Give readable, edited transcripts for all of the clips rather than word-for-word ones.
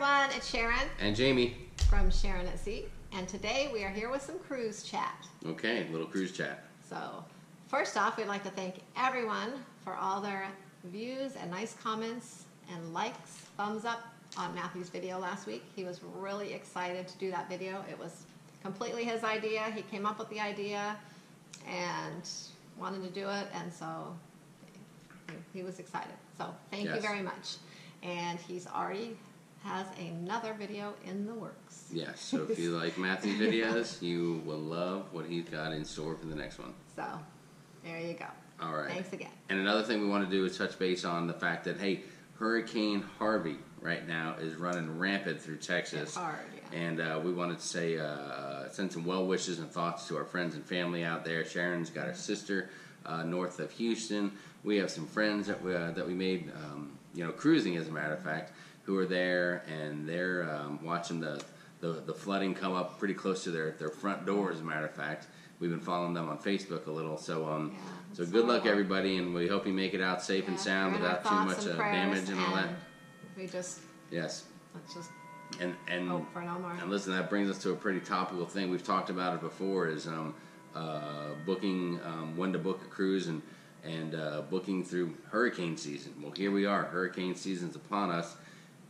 everyone, it's Sharon and Jamie from Sharon at Sea, and today we are here with some cruise chat. Okay, little cruise chat. So, first off, we'd like to thank everyone for all their views and nice comments and likes, thumbs up on Matthew's video last week. He was really excited to do that video. It was completely his idea. He came up with the idea and wanted to do it, and so he was excited. So, thank you very much. And he's already has another video in the works. Yes, so if you like Matthew's videos, you will love what he's got in store for the next one. So, there you go. All right. Thanks again. And another thing we want to do is touch base on the fact that, hey, Hurricane Harvey right now is running rampant through Texas. It's hard, yeah. And we wanted to say, send some well wishes and thoughts to our friends and family out there. Sharon's got her sister north of Houston. We have some friends that we made, cruising as a matter of fact, who are there, and they're watching the flooding come up pretty close to their front door, as a matter of fact. We've been following them on Facebook a little, so so good luck everybody, and we hope you make it out safe and sound without too much damage and all that. We just let's just hope for no more. And listen, that brings us to a pretty topical thing. We've talked about it before, is booking when to book a cruise and booking through hurricane season. Well, here we are. Hurricane season's upon us,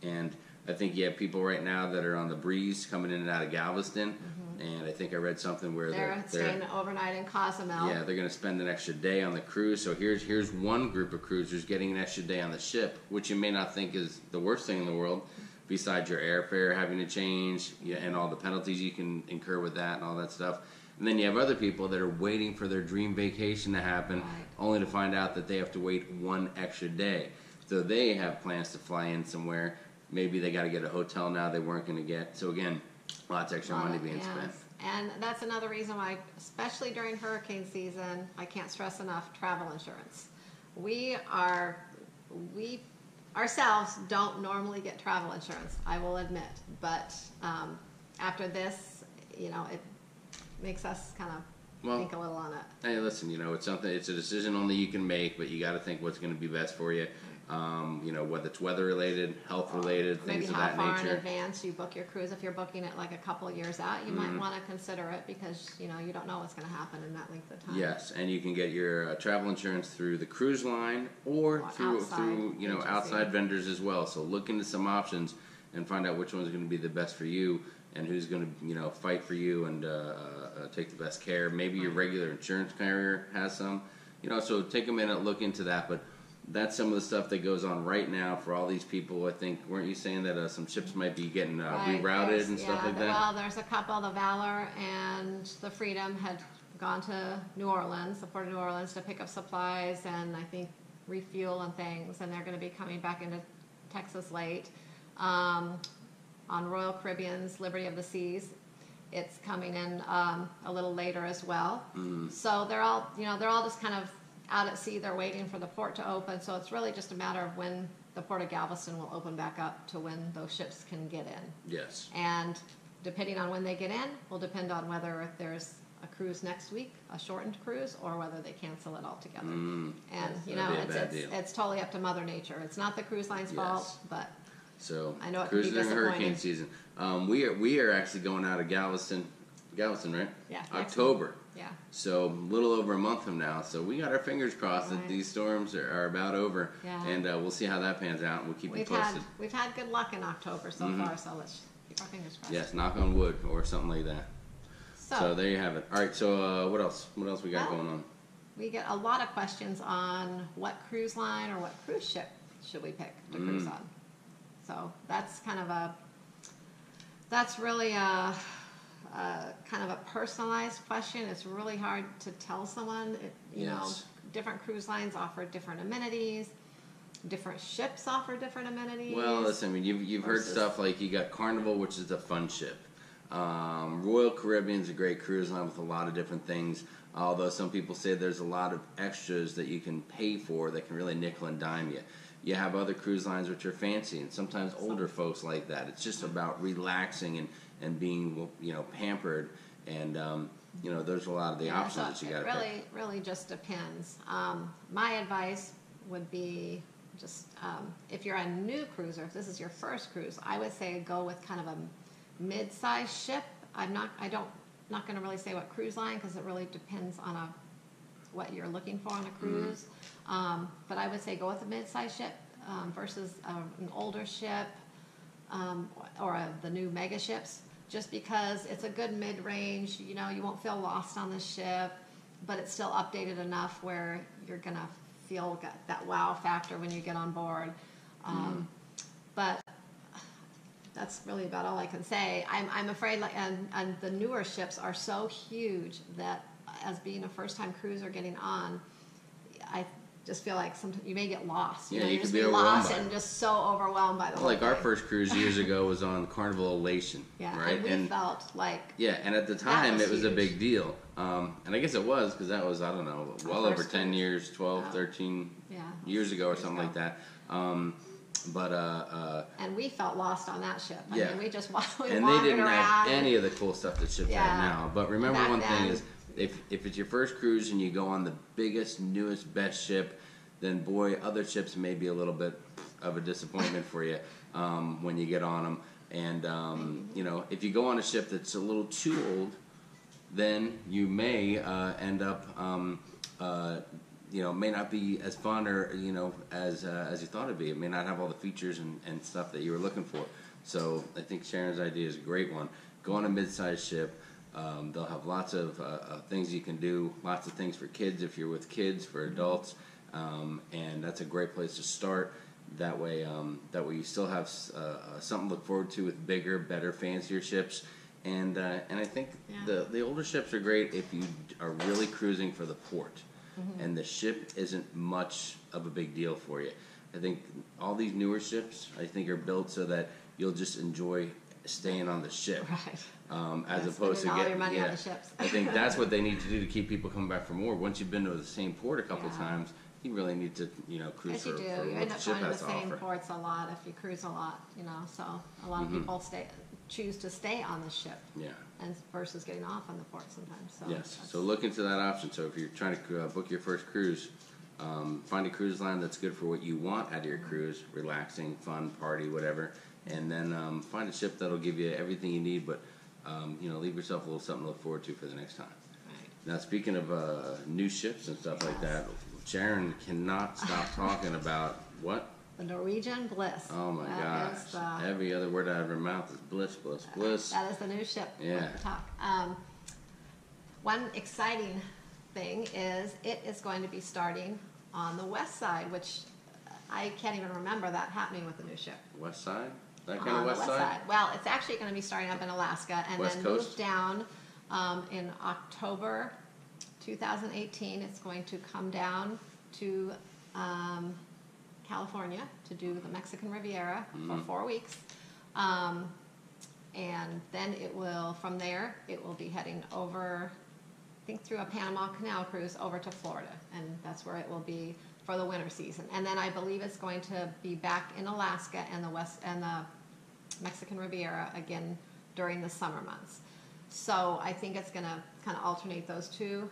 and I think you have people right now that are on the breeze coming in and out of Galveston, and I think I read something where they're staying overnight in Cozumel. Yeah, they're going to spend an extra day on the cruise. So here's one group of cruisers getting an extra day on the ship, which you may not think is the worst thing in the world, besides your airfare having to change, and all the penalties you can incur with that and all that stuff. And then you have other people that are waiting for their dream vacation to happen, only to find out that they have to wait one extra day. So they have plans to fly in somewhere. Maybe they got to get a hotel now they weren't going to get. So again, lots of extra money being spent. And that's another reason why, especially during hurricane season, I can't stress enough travel insurance. We ourselves don't normally get travel insurance, I will admit. But after this, it makes us kind of think a little on it. Hey, listen, it's something. It's a decision only you can make, but you got to think what's going to be best for you. Whether it's weather related, health related, things of that nature. Maybe how far in advance you book your cruise. If you're booking it like a couple of years out, you might want to consider it, because you don't know what's going to happen in that length of time. Yes, and you can get your travel insurance through the cruise line or through outside vendors as well. So look into some options and find out which one's going to be the best for you, and who's going to fight for you and take the best care. Maybe your regular insurance carrier has some. So take a minute, look into that. But that's some of the stuff that goes on right now for all these people. I think, weren't you saying that some ships might be getting rerouted and stuff like that? Well, there's a couple, the Valor and the Freedom had gone to New Orleans, the Port of New Orleans, to pick up supplies and I think refuel and things, and they're going to be coming back into Texas late. On Royal Caribbean's Liberty of the Seas, it's coming in a little later as well. So they're all just kind of out at sea. They're waiting for the port to open, so it's really just a matter of when the Port of Galveston will open back up to when those ships can get in. Yes. And depending on when they get in will depend on whether there's a cruise next week, a shortened cruise, or whether they cancel it altogether. And it's totally up to Mother Nature. It's not the cruise line's fault, but I know it can be disappointing. Hurricane season. We are actually going out of Galveston, right? Yeah. October. Yeah. So a little over a month from now. So we got our fingers crossed that these storms are about over, and we'll see how that pans out, and we'll keep you posted. We've had good luck in October so far, so let's keep our fingers crossed. Yes, knock on wood or something like that. So there you have it. All right. So what else? What else we got going on? We get a lot of questions on what cruise line or what cruise ship should we pick to cruise on. So that's really a kind of a personalized question. It's really hard to tell someone. Different cruise lines offer different amenities. Different ships offer different amenities. Well, listen, you've heard stuff like you got Carnival, which is a fun ship. Royal Caribbean's a great cruise line with a lot of different things. Although some people say there's a lot of extras that you can pay for that can really nickel and dime you. You have other cruise lines which are fancy, and sometimes older folks like that. It's just about relaxing and being pampered, and there's a lot of the options that you got to pick. Really just depends. My advice would be just if you're a new cruiser, if this is your first cruise, I would say go with kind of a mid-sized ship. I'm not going to really say what cruise line because it really depends on what you're looking for on a cruise. But I would say go with a mid-sized ship versus an older ship or the new mega ships, just because it's a good mid-range. You know, you won't feel lost on the ship, but it's still updated enough where you're going to feel that wow factor when you get on board. But that's really about all I can say. I'm afraid, and the newer ships are so huge that as being a first-time cruiser getting on, I just feel like sometimes you may get lost. Yeah, you you just could be lost overwhelmed and just so overwhelmed by the whole Like our thing. first cruise years ago was on Carnival Elation, Yeah, right? and we felt like and at the time was it was a huge. big deal. And I guess it was because that was, I don't know, well Our over first 10 cruise. years, 12, Yeah. 13 Yeah, years ago or years something ago. like that. And we felt lost on that ship. I Yeah. mean, we just we And they wandered didn't around. have any of the cool stuff that ships Yeah. have now. But remember Back one thing then- is, if it's your first cruise and you go on the biggest, newest, best ship, then boy, other ships may be a little bit of a disappointment for you when you get on them. And you know, if you go on a ship that's a little too old, then you may end up you know, may not be as fun or, you know, as you thought it'd be. It may not have all the features and stuff that you were looking for. So I think Sharon's idea is a great one. Go on a mid-sized ship. They'll have lots of things you can do, lots of things for kids if you're with kids, for adults, and that's a great place to start. That way you still have something to look forward to with bigger, better, fancier ships. And I think the older ships are great if you are really cruising for the port. And the ship isn't much of a big deal for you. I think all these newer ships, I think, are built so that you'll just enjoy staying on the ship, Right. as opposed to all getting. your money on the ships. I think that's what they need to do to keep people coming back for more. Once you've been to the same port a couple Yeah. times, you really need to, you know, cruise Yes, you for do. for You what end the up ship going to has the to same offer. ports a lot if you cruise a lot, you know. So a lot of people choose to stay on the ship, Yeah. and versus getting off on the port sometimes. So Yes. that's- So look into that option. So if you're trying to book your first cruise, find a cruise line that's good for what you want out of your cruise, relaxing, fun, party, whatever, and then find a ship that'll give you everything you need, but you know, leave yourself a little something to look forward to for the next time. right. Now, speaking of new ships and stuff like that, Sharon cannot stop talking about what? The Norwegian Bliss. Oh my That gosh! is the- Every other word out of her mouth is bliss, bliss, bliss. That is the new ship. Yeah. With the talk. One exciting thing is it is going to be starting on the west side, which I can't even remember that happening with the new ship. West side? That kind On of the west side? Well, it's actually going to be starting up in Alaska and West then Coast? move down in October 2018. It's going to come down to California to do the Mexican Riviera for 4 weeks. And then it will, from there, it will be heading over, I think through a Panama Canal cruise over to Florida. And that's where it will be for the winter season. And then I believe it's going to be back in Alaska and the Mexican Riviera again during the summer months. So I think it's going to kind of alternate those two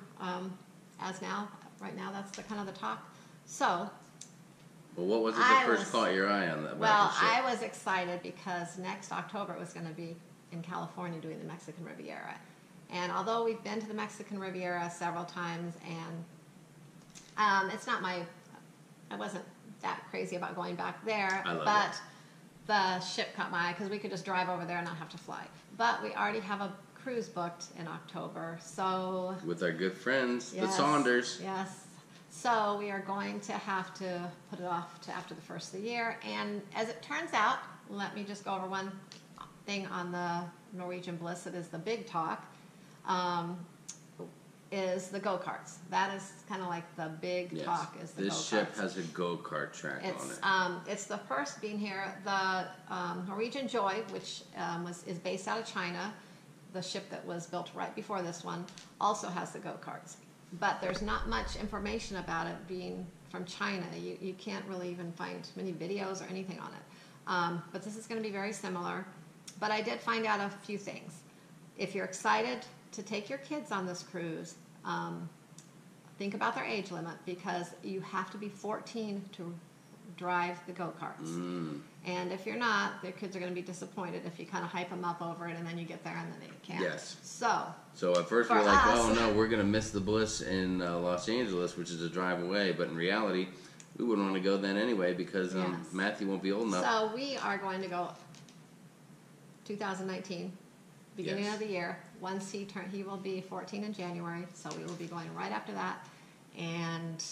right now that's the kind of the talk. So Well, what was it I that first was- caught your eye on that? About well, the ship? I was excited because next October it was going to be in California doing the Mexican Riviera. And although we've been to the Mexican Riviera several times, and it's not I wasn't that crazy about going back there, I love but the ship caught my eye because we could just drive over there and not have to fly. But we already have a cruise booked in October, so With our good friends, the Yes, Saunders. Yes. So we are going to have to put it off to after the first of the year. And as it turns out, let me just go over one thing on the Norwegian Bliss that is the big talk, is the Go-Karts. That is kind of like the big Yes. talk is the This Go-Karts. ship has a go-kart track on it. It's the first being here. The Norwegian Joy, which is based out of China, the ship that was built right before this one, also has the go-karts. But there's not much information about it being from China. You can't really even find many videos or anything on it. But this is going to be very similar. But I did find out a few things. If you're excited to take your kids on this cruise, think about their age limit because you have to be 14 to drive the go-karts. And if you're not, their kids are going to be disappointed if you kind of hype them up over it and then you get there and then they can't. Yes. So at first for we're like, us, oh no, we're going to miss the Bliss in Los Angeles, which is a drive away. But in reality, we wouldn't want to go then anyway because Yes. Matthew won't be old enough. So we are going to go 2019, beginning Yes. of the year. Once he will be 14 in January, so we will be going right after that. And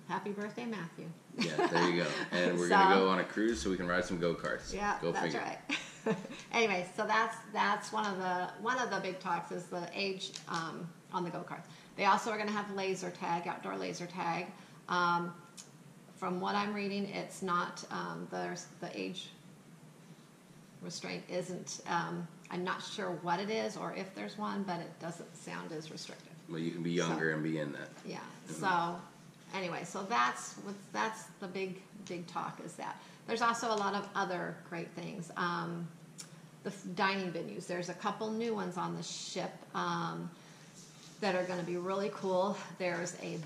happy birthday, Matthew. Yeah, there you go. And we're going to go on a cruise so we can ride some go-karts. Yeah, Go that's figure. right. Anyway, so that's one of the big talks is the age on the go-karts. They also are going to have laser tag, outdoor laser tag. From what I'm reading, it's not the age restraint isn't. I'm not sure what it is or if there's one, but it doesn't sound as restrictive. Well, you can be younger and be in that. Yeah. So anyway, so that's the big talk is that. There's also a lot of other great things. The dining venues. There's a couple new ones on the ship that are going to be really cool. There's a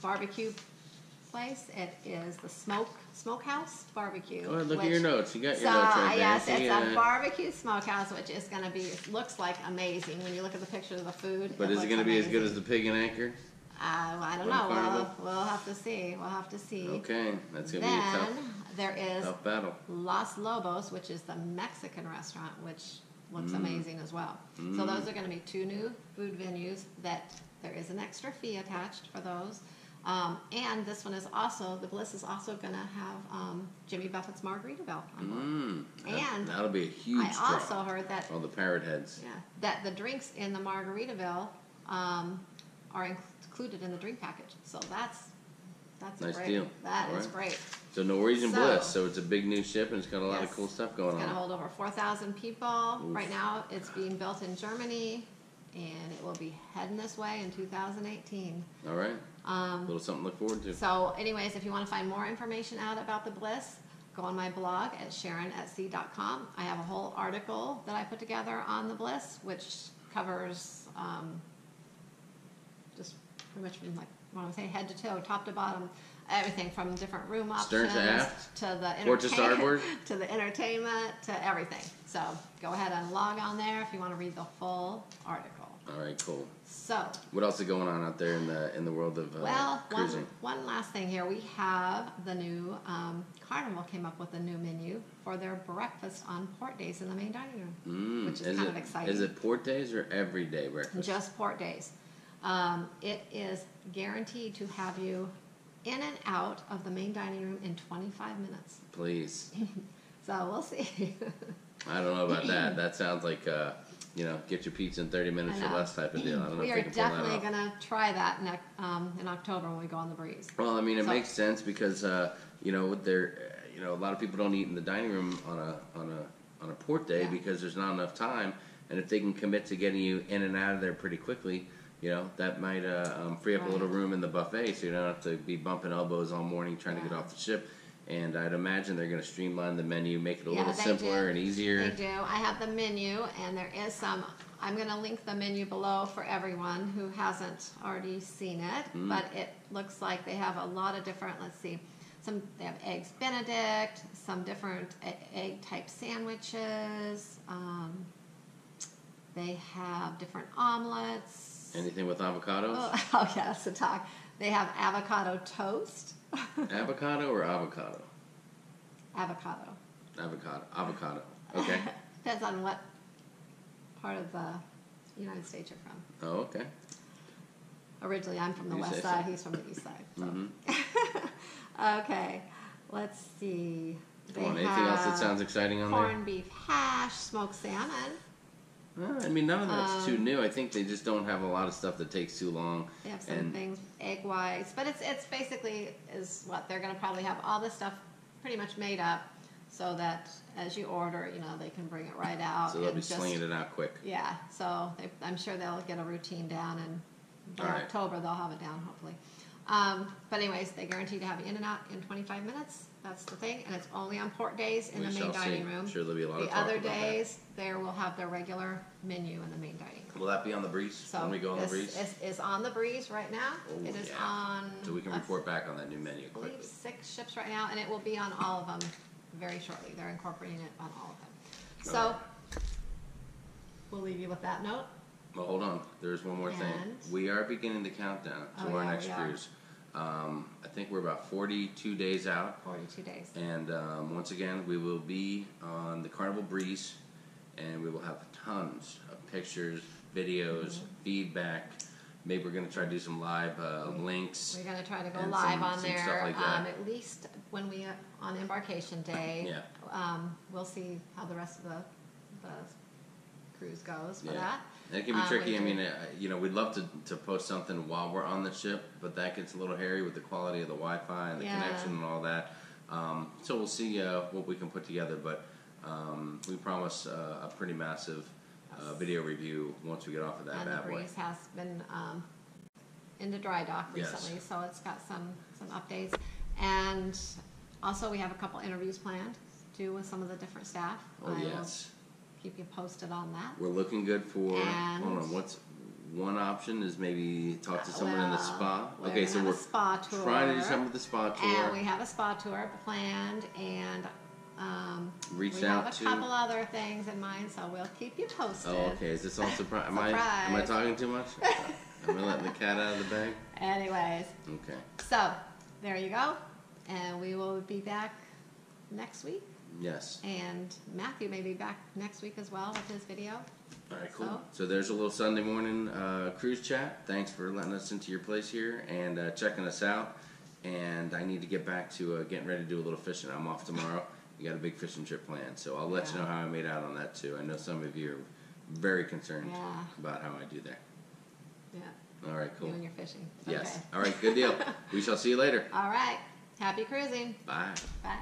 barbecue place. It is the Smokehouse Barbecue. Go ahead, look at your notes. You got your notes right there. Yes, it's a barbecue smokehouse, which is going to be, looks like amazing when you look at the pictures of the food. But is it going to be as good as the Pig and Anchor? Well, I don't know. We'll have to see. We'll have to see. Okay, that's going to be a tough there is battle. Los Lobos, which is the Mexican restaurant, which looks amazing as well. So those are going to be two new food venues that there is an extra fee attached for those. And this one is also, the Bliss is also going to have Jimmy Buffett's Margaritaville on board. And that'll be a huge I also heard that all the parrot heads. Yeah, that the drinks in the Margaritaville are included in the drink package. So that's Nice great. deal. That All is right. great. So Norwegian Bliss. So it's a big new ship and it's got a lot of Yes. cool stuff going It's going to on. hold over 4,000 people. Right now, it's being built in Germany, and it will be heading this way in 2018. All right. A little something to look forward to. So anyways, if you want to find more information out about the Bliss, go on my blog at sharonatc.com. I have a whole article that I put together on the Bliss, which covers just pretty much from like, what I'm saying, head to toe, top to bottom, everything from different room options Stern to aft? to the Port to starboard? to the entertainment to everything. So go ahead and log on there if you want to read the full article. All right, cool. So What else is going on out there in the world of cruising? one last thing here. We have the new Carnival came up with a new menu for their breakfast on port days in the main dining room, which is kind of exciting. Is it port days or everyday breakfast? Just port days. It is guaranteed to have you in and out of the main dining room in 25 minutes. Please. So we'll see. I don't know about that. That sounds like get your pizza in 30 minutes or less type of deal. I don't know We if are they can pull that definitely off. going to try that in October when we go on the breeze. Well, I mean, it So- makes sense because a lot of people don't eat in the dining room on a port day Yeah. because there's not enough time, and if they can commit to getting you in and out of there pretty quickly, that might free up a little room in the buffet, so you don't have to be bumping elbows all morning trying to get off the ship. And I'd imagine they're going to streamline the menu, make it a little they simpler do. and easier. They do. I have the menu, and there is some. I'm going to link the menu below for everyone who hasn't already seen it. But it looks like they have a lot of different. Let's see, they have eggs Benedict, some different egg type sandwiches. They have different omelets. Anything with avocados? Oh yeah, that's the talk. They have avocado toast. Avocado or avocado? Avocado. Avocado. Okay. Depends on what part of the United States you're from. Oh, okay. Originally, I'm from the You say west so. side. He's from the east side. So. Okay, let's see. Come on, anything else that sounds exciting on there? corned beef hash, smoked salmon. Well, I mean, none of that's too new. I think they just don't have a lot of stuff that takes too long. They have some things, egg whites, but it's basically is what they're going to probably have all this stuff pretty much made up, so that as you order, they can bring it right out. So they'll be and just- slinging it out quick. Yeah, so I'm sure they'll get a routine down, and by All right. October they'll have it down, hopefully. But anyways, they guarantee to have you in and out in 25 minutes. That's the thing, and it's only on port days in We the main shall dining see. room. I'm sure there'll be a lot of The talk other about that. days, they will have their regular menu in the main dining room. Will that be on the breeze? So when we go on the breeze? this is on the breeze right now. Oh, It is yeah. on. So we can report back on that new menu I believe quickly. 6 ships right now, and it will be on all of them very shortly. They're incorporating it on all of them. So Alright. we'll leave you with that note. Well, hold on. There's one more thing. And? We are beginning the countdown to Oh, our yeah, next we are. cruise. I think we're about 42 days out. 42 days. And once again, we will be on the Carnival Breeze, and we will have tons of pictures, videos, feedback. Maybe we're going to try to do some live links. We're going to try to go and live some on stuff there, like that. at least when we on embarkation day. Yeah. We'll see how the rest of the cruise goes for Yeah. that. And it can be tricky. I we mean, we'd love to post something while we're on the ship, but that gets a little hairy with the quality of the Wi-Fi and the Yeah. connection and all that. So we'll see what we can put together, but we promise a pretty massive video review once we get off of that And the bad boy. breeze has been into dry dock Yes. recently, so it's got some updates. And also, we have a couple interviews planned too with some of the different staff. Oh, I will yes. keep you posted on that. We're looking good for. And- Hold on. What's one option? Is maybe talk to someone in the spa. We're Okay, gonna so have a we're spa tour, trying to do something with the spa tour. and we have a spa tour planned, and Reached we have out a to. couple other things in mind, so we'll keep you posted. Oh, okay. Is this all surprise? Am I Surprise. talking too much? Am I letting the cat out of the bag? Anyways, Okay. so there you go, and we will be back next week. Yes. And Matthew may be back next week as well with his video. All right, cool. So there's a little Sunday morning cruise chat. Thanks for letting us into your place here and checking us out. And I need to get back to getting ready to do a little fishing. I'm off tomorrow. You got a big fishing trip planned, so I'll let you know how I made out on that too. I know some of you are very concerned Yeah. about how I do there. Yeah, All right, you cool. and your fishing. Yes. Okay. All right, good deal. We shall see you later. All right. Happy cruising. Bye. Bye.